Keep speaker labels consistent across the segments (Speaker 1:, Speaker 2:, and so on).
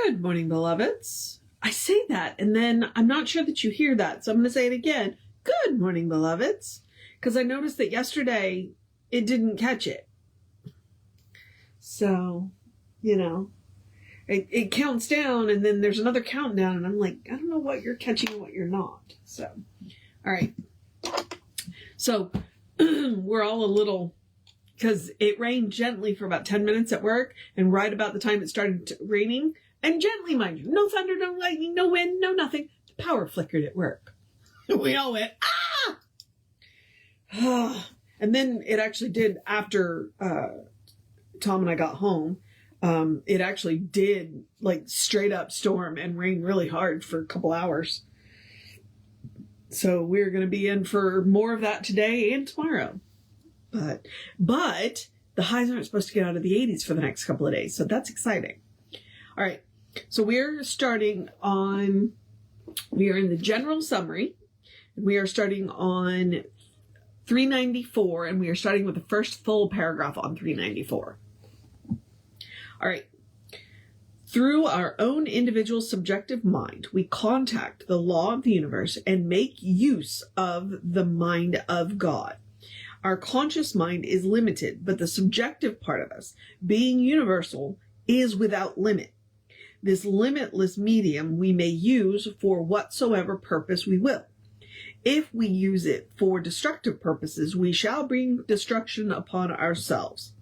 Speaker 1: Good morning, beloveds. I say that, and then I'm not sure that you hear that, so I'm going to say it again. Good morning, beloveds. Because I noticed that yesterday it didn't catch it. So, it counts down, and then there's another countdown, and I'm like, I don't know what you're catching and what you're not. So, all right. So, we're all a little... because it rained gently for about 10 minutes at work, and right about the time it started raining, and gently, mind you, no thunder, no lightning, no wind, no nothing, the power flickered at work. We all went, ah! And then it actually did, after Tom and I got home, it actually did, like, straight up storm and rain really hard for a couple hours. So we're going to be in for more of that today and tomorrow. But the highs aren't supposed to get out of the 80s for the next couple of days. So that's exciting. All right. So we are in the general summary. We are starting on 394, and we are starting with the first full paragraph on 394. All right. Through our own individual subjective mind, we contact the law of the universe and make use of the mind of God. Our conscious mind is limited, but the subjective part of us, being universal, is without limit. This limitless medium we may use for whatsoever purpose we will. If we use it for destructive purposes, we shall bring destruction upon ourselves.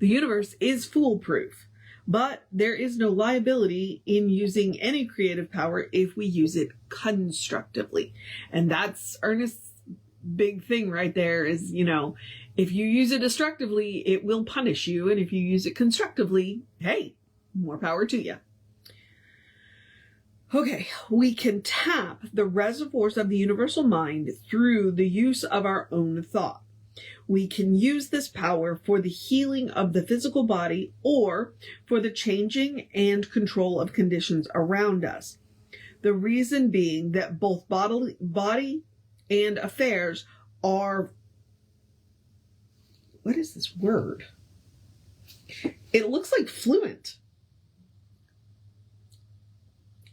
Speaker 1: The universe is foolproof, but there is no liability in using any creative power if we use it constructively. And that's Ernest's big thing right there is, if you use it destructively, it will punish you. And if you use it constructively, hey, more power to you. Okay, we can tap the reservoirs of the universal mind through the use of our own thought. We can use this power for the healing of the physical body or for the changing and control of conditions around us. The reason being that both body and affairs are, what is this word? It looks like fluent.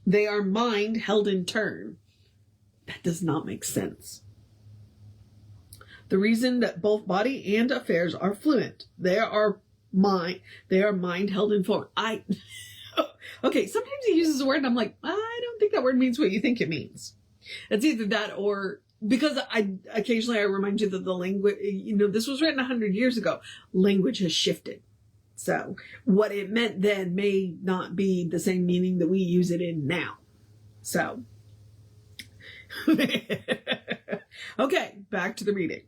Speaker 1: They are mind held in turn. That does not make sense. The reason that both body and affairs are fluent, they are mind held in form. Okay, sometimes he uses a word and I'm like, I don't think that word means what you think it means. It's either that or, because I remind you that the language, this was written 100 years ago. Language has shifted. So what it meant then may not be the same meaning that we use it in now. So, okay, back to the reading.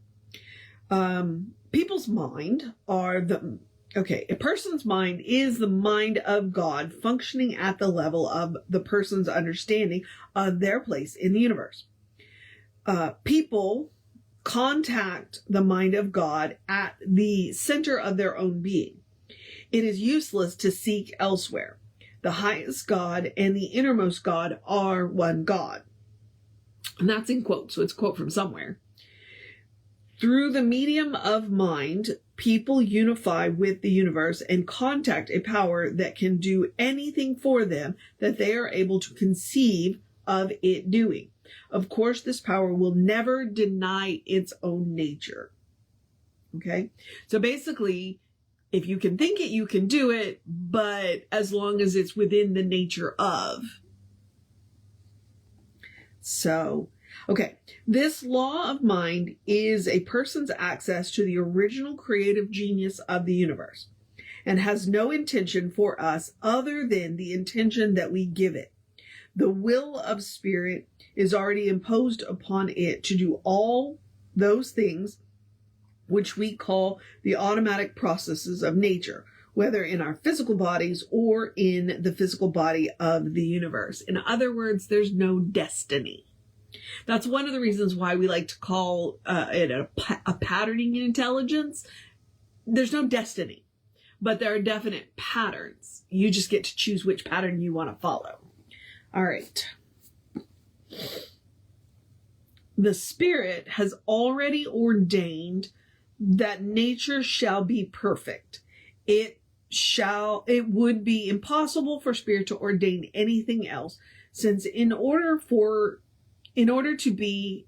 Speaker 1: People's mind are a person's mind is the mind of God functioning at the level of the person's understanding of their place in the universe. People contact the mind of God at the center of their own being. It is useless to seek elsewhere. The highest God and the innermost God are one God. And that's in quotes, so it's a quote from somewhere. Through the medium of mind, people unify with the universe and contact a power that can do anything for them that they are able to conceive of it doing. Of course, this power will never deny its own nature. Okay? So basically, if you can think it, you can do it, but as long as it's within the nature of. So, okay. This law of mind is a person's access to the original creative genius of the universe and has no intention for us other than the intention that we give it. The will of spirit is already imposed upon it to do all those things which we call the automatic processes of nature, whether in our physical bodies or in the physical body of the universe. In other words, there's no destiny. That's one of the reasons why we like to call it a patterning intelligence. There's no destiny, but there are definite patterns. You just get to choose which pattern you want to follow. All right. The Spirit has already ordained that nature shall be perfect. It it would be impossible for spirit to ordain anything else, since in order to be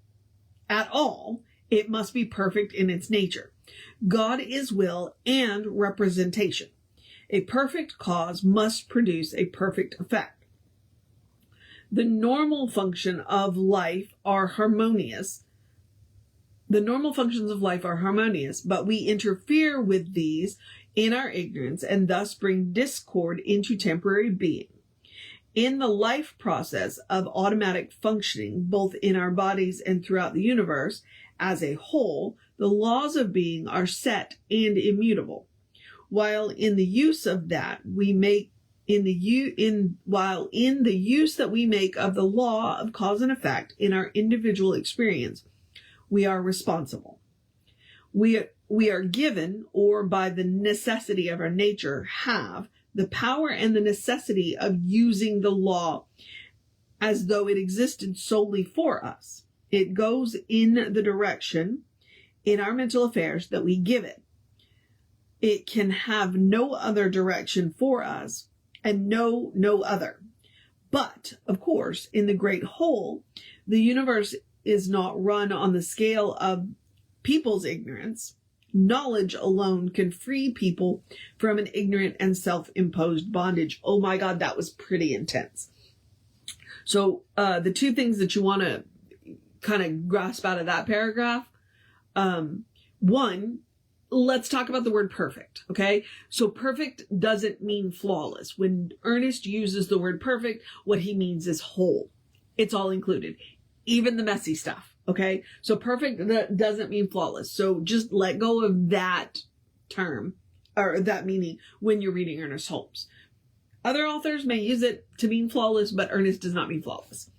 Speaker 1: at all, it must be perfect in its nature. God is will and representation. A perfect cause must produce a perfect effect. The normal functions of life are harmonious, but we interfere with these in our ignorance and thus bring discord into temporary being. In the life process of automatic functioning, both in our bodies and throughout the universe as a whole, the laws of being are set and immutable. While in the use that we make of the law of cause and effect in our individual experience, we are responsible. We are given, or by the necessity of our nature, have the power and the necessity of using the law as though it existed solely for us. It goes in the direction in our mental affairs that we give it. It can have no other direction for us, and no other. But, of course, in the great whole, the universe is not run on the scale of people's ignorance. Knowledge alone can free people from an ignorant and self-imposed bondage. Oh my God, that was pretty intense. So the two things that you want to kind of grasp out of that paragraph. One, let's talk about the word perfect, okay? So perfect doesn't mean flawless. When Ernest uses the word perfect, what he means is whole. It's all included, even the messy stuff, okay? So perfect doesn't mean flawless. So just let go of that term or that meaning when you're reading Ernest Holmes. Other authors may use it to mean flawless, but Ernest does not mean flawless.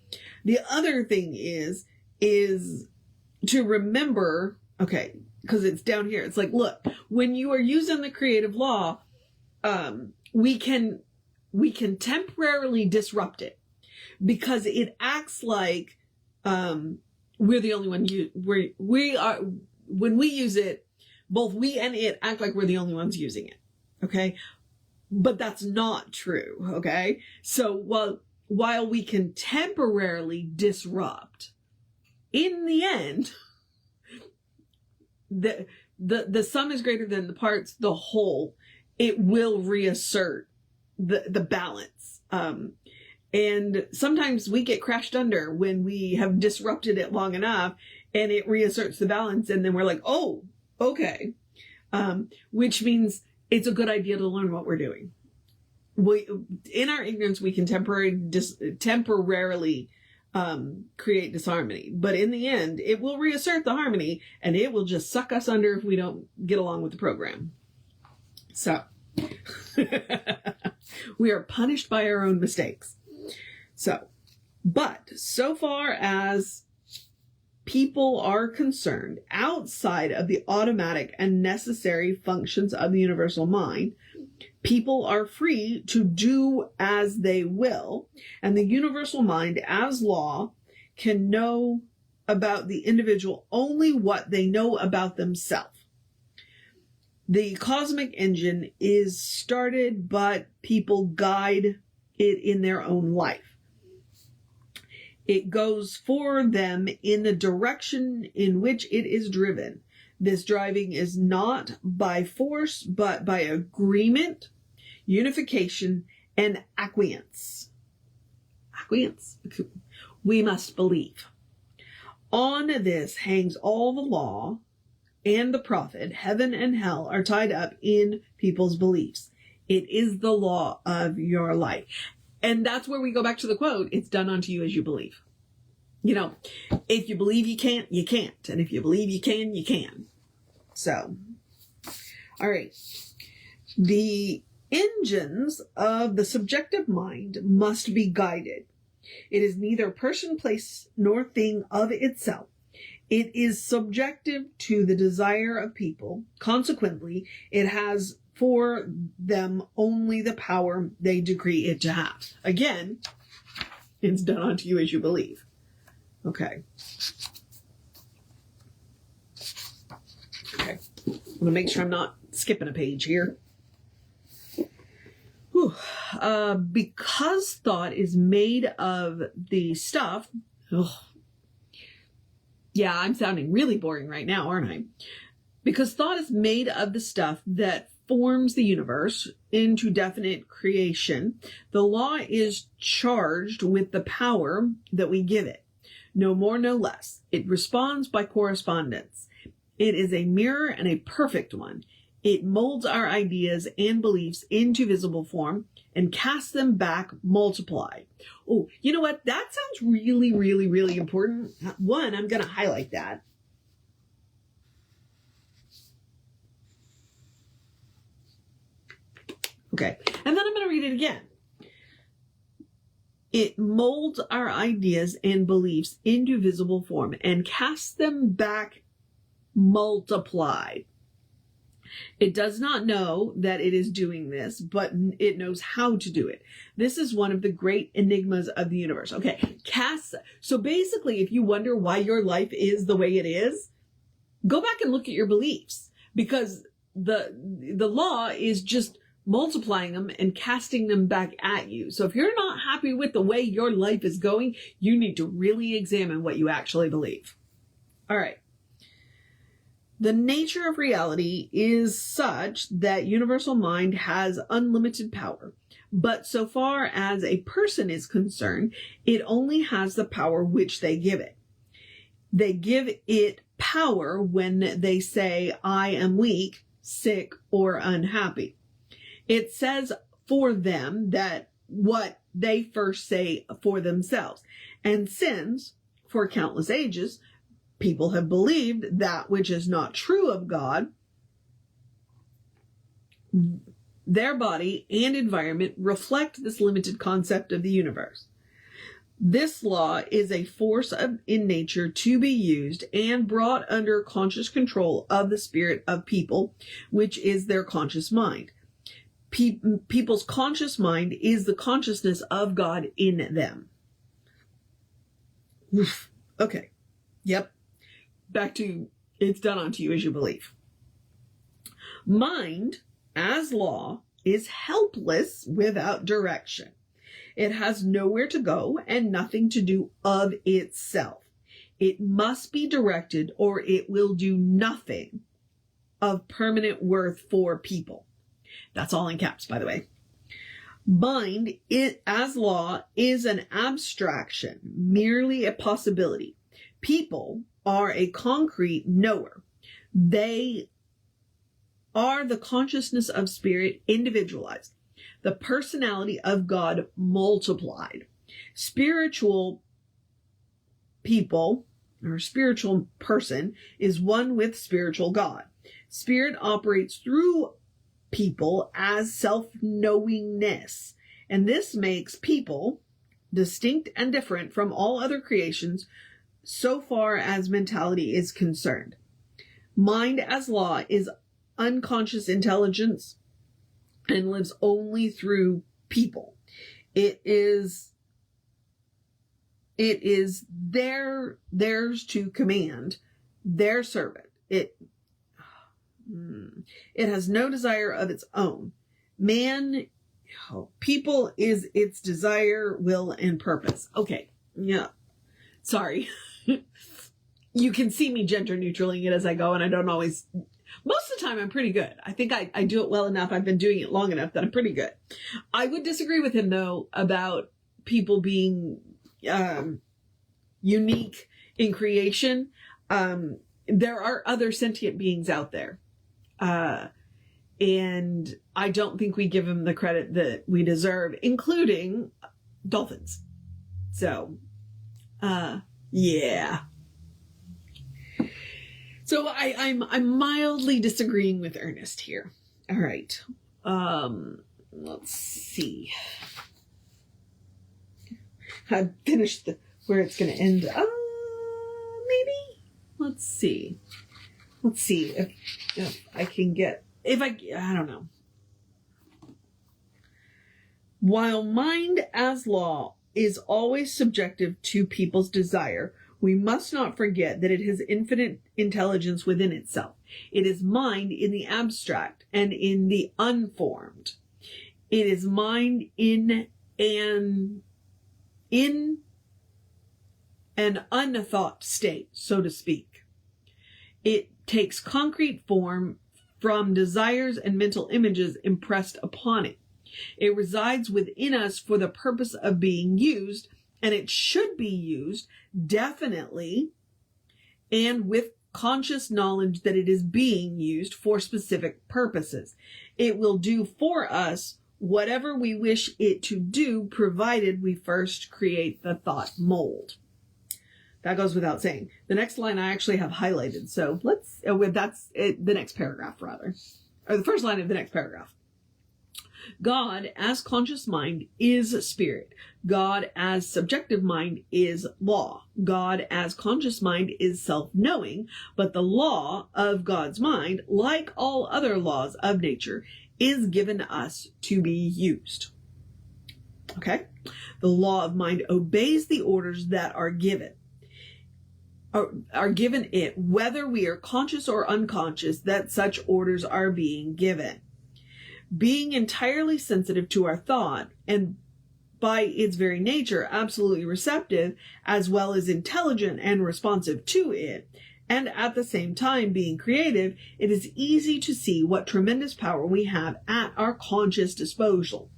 Speaker 1: The other thing is to remember, okay, because it's down here. It's like, look, when you are using the creative law, we can temporarily disrupt it because it acts like we're the only one. We are, when we use it, both we and it act like we're the only ones using it. Okay, but that's not true. Okay, so while we can temporarily disrupt, in the end, the sum is greater than the parts, the whole, it will reassert the balance. And sometimes we get crashed under when we have disrupted it long enough and it reasserts the balance. And then we're like, oh, okay. Which means it's a good idea to learn what we're doing. In our ignorance, we can temporarily create disharmony, but in the end, it will reassert the harmony and it will just suck us under if we don't get along with the program. So we are punished by our own mistakes. But so far as people are concerned, outside of the automatic and necessary functions of the universal mind, people are free to do as they will, and the universal mind, as law, can know about the individual only what they know about themselves. The cosmic engine is started, but people guide it in their own life. It goes for them in the direction in which it is driven. This driving is not by force, but by agreement, unification, and acquiescence. Acquiescence. We must believe. On this hangs all the law and the prophet. Heaven and hell are tied up in people's beliefs. It is the law of your life. And that's where we go back to the quote, it's done unto you as you believe. You know, if you believe you can't, you can't. And if you believe you can, you can. So, all right. The engines of the subjective mind must be guided. It is neither person, place, nor thing of itself. It is subjective to the desire of people. Consequently, it has for them only the power they decree it to have. Again, it's done unto you as you believe. Okay. Okay. I'm going to make sure I'm not skipping a page here. Because thought is made of the stuff. Yeah, I'm sounding really boring right now, aren't I? Because thought is made of the stuff that forms the universe into definite creation, the law is charged with the power that we give it. No more, no less. It responds by correspondence. It is a mirror and a perfect one. It molds our ideas and beliefs into visible form and casts them back multiplied. Oh, you know what? That sounds really, really, really important. One, I'm going to highlight that. Okay, and then I'm going to read it again. It molds our ideas and beliefs into visible form and casts them back multiplied. It does not know that it is doing this, but it knows how to do it. This is one of the great enigmas of the universe. Okay, so basically, if you wonder why your life is the way it is, go back and look at your beliefs, because the law is just multiplying them and casting them back at you. So if you're not happy with the way your life is going, you need to really examine what you actually believe. All right. The nature of reality is such that universal mind has unlimited power. But so far as a person is concerned, it only has the power which they give it. They give it power when they say, I am weak, sick, or unhappy. It says for them that what they first say for themselves. And since, for countless ages, people have believed that which is not true of God, their body and environment reflect this limited concept of the universe. This law is a force in nature to be used and brought under conscious control of the spirit of people, which is their conscious mind. People's conscious mind is the consciousness of God in them. Okay. Yep. Back to, it's done unto you as you believe. Mind, as law, is helpless without direction. It has nowhere to go and nothing to do of itself. It must be directed or it will do nothing of permanent worth for people. That's all in caps, by the way. Mind, as law, is an abstraction, merely a possibility. People are a concrete knower. They are the consciousness of spirit individualized, the personality of God multiplied. Spiritual people, or spiritual person, is one with spiritual God. Spirit operates through people as self-knowingness, and this makes people distinct and different from all other creations so far as mentality is concerned. Mind as law is unconscious intelligence and lives only through people. It is theirs to command, their servant. It has no desire of its own. People is its desire, will, and purpose. Okay, yeah. Sorry. You can see me gender neutraling it as I go, and I don't always, most of the time I'm pretty good. I think I do it well enough. I've been doing it long enough that I'm pretty good. I would disagree with him, though, about people being unique in creation. There are other sentient beings out there. And I don't think we give them the credit that we deserve, including dolphins. So, yeah. So I'm mildly disagreeing with Ernest here. All right. Let's see. I finished where it's going to end. Maybe. Let's see. Let's see if I can get, I don't know. While mind as law is always subjective to people's desire, we must not forget that it has infinite intelligence within itself. It is mind in the abstract and in the unformed. It is mind in an unthought state, so to speak. It takes concrete form from desires and mental images impressed upon it. It resides within us for the purpose of being used, and it should be used definitely and with conscious knowledge that it is being used for specific purposes. It will do for us whatever we wish it to do, provided we first create the thought mold. That goes without saying. The next line I actually have highlighted. So that's it, the next paragraph rather, or the first line of the next paragraph. God as conscious mind is spirit. God as subjective mind is law. God as conscious mind is self-knowing, but the law of God's mind, like all other laws of nature, is given us to be used. Okay? The law of mind obeys the orders that are given it, whether we are conscious or unconscious that such orders are being given. Being entirely sensitive to our thought, and by its very nature absolutely receptive, as well as intelligent and responsive to it, and at the same time being creative, it is easy to see what tremendous power we have at our conscious disposal.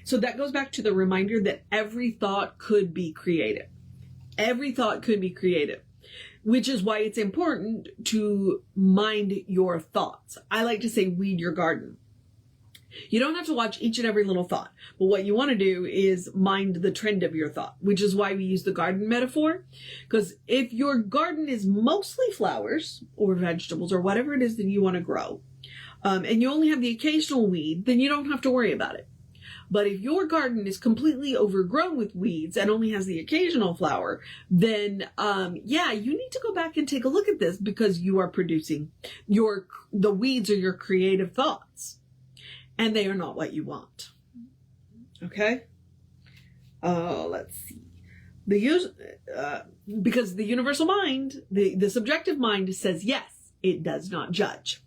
Speaker 1: So that goes back to the reminder that every thought could be creative. Every thought could be creative, which is why it's important to mind your thoughts. I like to say, weed your garden. You don't have to watch each and every little thought, but what you want to do is mind the trend of your thought, which is why we use the garden metaphor. Because if your garden is mostly flowers or vegetables or whatever it is that you want to grow, and you only have the occasional weed, then you don't have to worry about it. But if your garden is completely overgrown with weeds and only has the occasional flower, then, you need to go back and take a look at this, because you are producing the weeds are your creative thoughts. And they are not what you want. Okay? Let's see. Because the universal mind, the subjective mind says yes, it does not judge.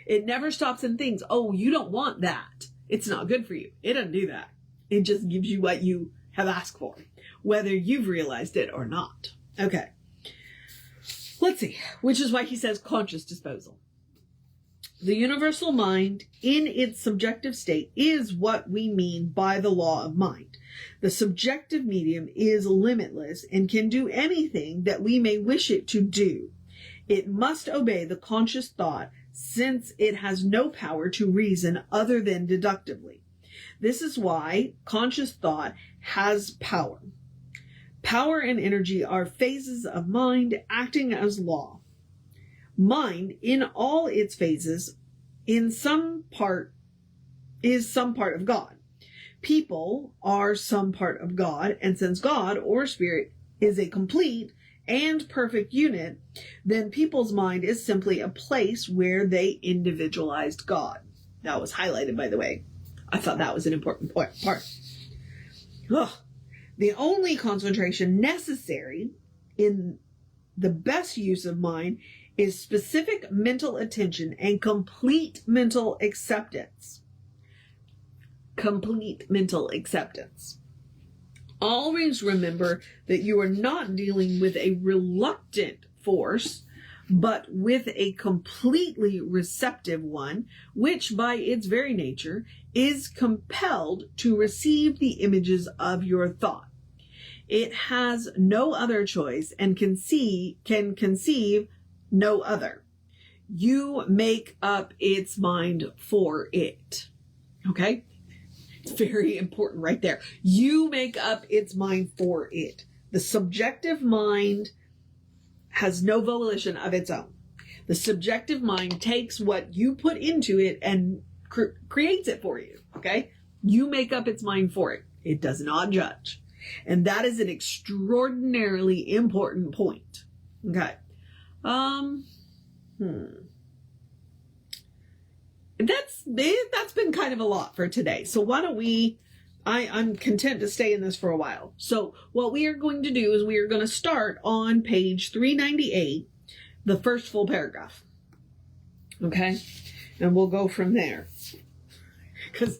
Speaker 1: It never stops and thinks, oh, you don't want that. It's not good for you. It doesn't do that. It just gives you what you have asked for, whether you've realized it or not. Okay. Let's see. Which is why he says conscious disposal. The universal mind in its subjective state is what we mean by the law of mind. The subjective medium is limitless and can do anything that we may wish it to do. It must obey the conscious thought, since it has no power to reason other than deductively. This is why conscious thought has power. Power and energy are phases of mind acting as law. Mind, in all its phases, is some part of God. People are some part of God, and since God, or spirit, is a complete and perfect unit, then people's mind is simply a place where they individualized God. That was highlighted, by the way. I thought that was an important part. The only concentration necessary in the best use of mind is specific mental attention and complete mental acceptance. Complete mental acceptance. Always remember that you are not dealing with a reluctant force, but with a completely receptive one, which by its very nature is compelled to receive the images of your thought. It has no other choice and can conceive no other. You make up its mind for it. Okay? It's very important right there. You make up its mind for it. The subjective mind has no volition of its own. The subjective mind takes what you put into it and creates it for you. Okay? You make up its mind for it. It does not judge. And that is an extraordinarily important point. Okay. That's been kind of a lot for today. So why don't I'm content to stay in this for a while. So what we are going to do is we are going to start on page 398, the first full paragraph. Okay? And we'll go from there. Because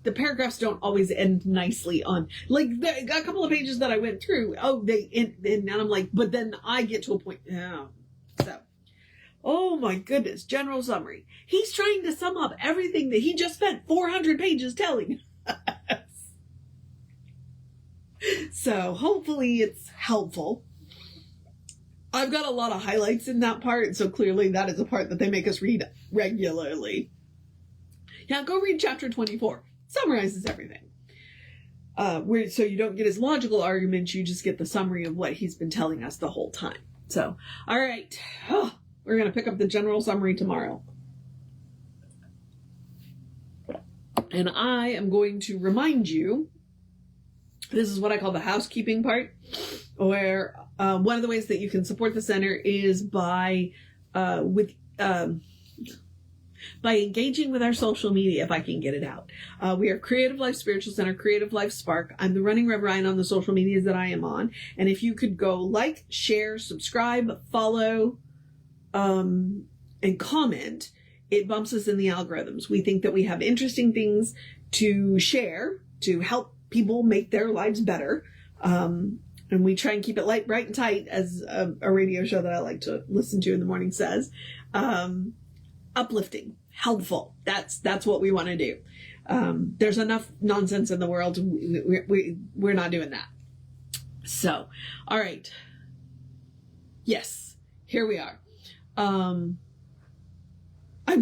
Speaker 1: the paragraphs don't always end nicely on, like, a couple of pages that I went through. Oh, they end, and I'm like, but then I get to a point. Yeah. So, oh my goodness. General summary. He's trying to sum up everything that he just spent 400 pages telling us. So hopefully it's helpful. I've got a lot of highlights in that part, so clearly that is a part that they make us read regularly. Yeah, go read chapter 24. Summarizes everything. So you don't get his logical arguments, you just get the summary of what he's been telling us the whole time. So, all right. Oh, we're going to pick up the general summary tomorrow. And I am going to remind you, this is what I call the housekeeping part, where one of the ways that you can support the center is by engaging with our social media, if I can get it out. We are Creative Life Spiritual Center, Creative Life Spark. I'm the running Rev Ryan on the social medias that I am on. And if you could go like, share, subscribe, follow, and comment, it bumps us in the algorithms. We think that we have interesting things to share to help people make their lives better. And we try and keep it light, bright, and tight, as a radio show that I like to listen to in the morning says. Uplifting, helpful. That's what we want to do. There's enough nonsense in the world. We're not doing that. So, all right. Yes, here we are. I'm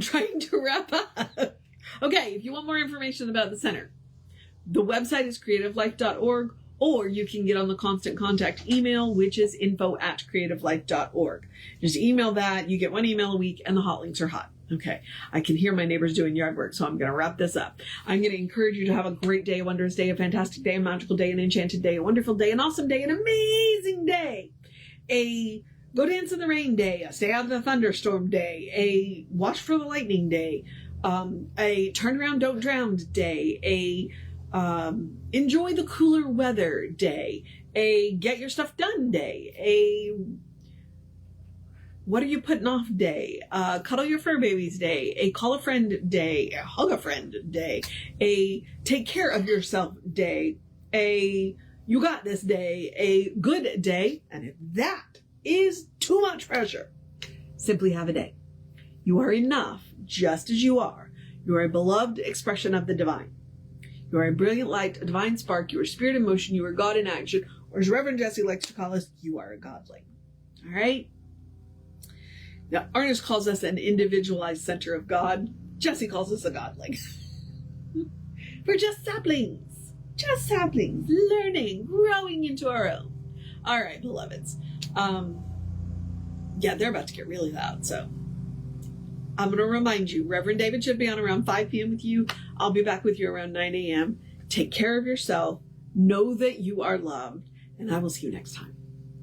Speaker 1: trying to wrap up. Okay, if you want more information about the center, the website is creativelife.org, or you can get on the constant contact email, which is info@creativelife.org. Just email that. You get one email a week, and the hot links are hot. Okay, I can hear my neighbors doing yard work, so I'm going to wrap this up. I'm going to encourage you to have a great day, a wondrous day, a fantastic day, a magical day, an enchanted day, a wonderful day, an awesome day, an amazing day, a go dance in the rain day, a stay out of the thunderstorm day, a watch for the lightning day, a turn around, don't drown day, a enjoy the cooler weather day, a get your stuff done day, a what are you putting off day, cuddle your fur babies day, a call a friend day, a hug a friend day, a take care of yourself day, a you got this day, a good day, and if that is too much pressure, simply have a day. You are enough just as you are. You are a beloved expression of the divine. You are a brilliant light, a divine spark. You are spirit in motion. You are God in action. Or as Reverend Jesse likes to call us, you are a godling. All right? Now, Ernest calls us an individualized center of God. Jesse calls us a godling. We're just saplings. Just saplings. Learning, growing into our own. All right, beloveds. Yeah, they're about to get really loud, so I'm going to remind you, Reverend David should be on around 5 p.m. with you. I'll be back with you around 9 a.m. Take care of yourself. Know that you are loved, and I will see you next time.